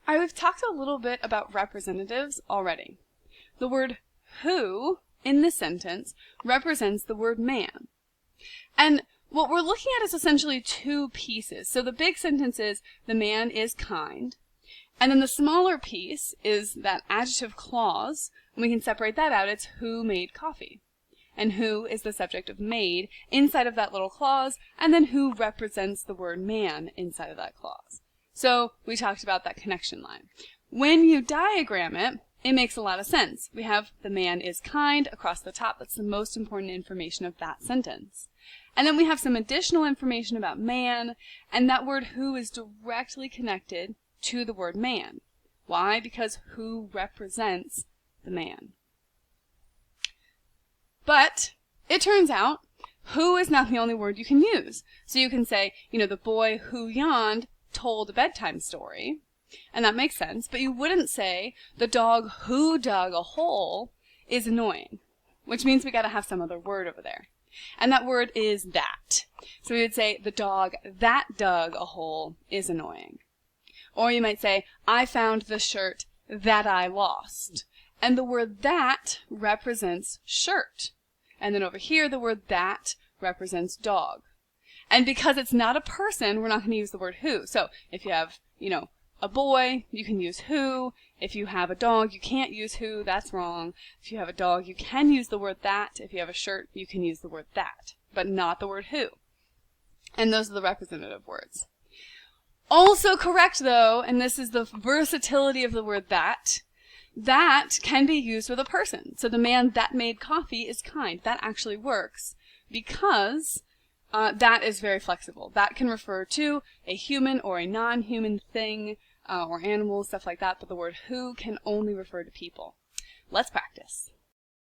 We've talked a little bit about representatives already. The word who in this sentence represents the word man. And what we're looking at is essentially two pieces. So the big sentence is, the man is kind. And then the smaller piece is that adjective clause, and we can separate that out. It's who made coffee. And who is the subject of made inside of that little clause, and then who represents the word man inside of that clause. So we talked about that connection line. When you diagram it, it makes a lot of sense. We have the man is kind across the top. That's the most important information of that sentence. And then we have some additional information about man, and that word who is directly connected to the word man. Why? Because who represents the man. But it turns out who is not the only word you can use. So you can say, the boy who yawned told a bedtime story, and that makes sense, but you wouldn't say the dog who dug a hole is annoying, which means we got to have some other word over there. And that word is that. So we would say the dog that dug a hole is annoying. Or you might say, I found the shirt that I lost. And the word that represents shirt. And then over here, the word that represents dog. And because it's not a person, we're not going to use the word who. So if you have, a boy, you can use who. If you have a dog, you can't use who. That's wrong. If you have a dog, you can use the word that. If you have a shirt, you can use the word that, but not the word who. And those are the representative words. Also correct, though, and this is the versatility of the word that can be used with a person. So the man that made coffee is kind. That actually works because that is very flexible. That can refer to a human or a non-human thing or animal, stuff like that, but the word who can only refer to people. Let's practice.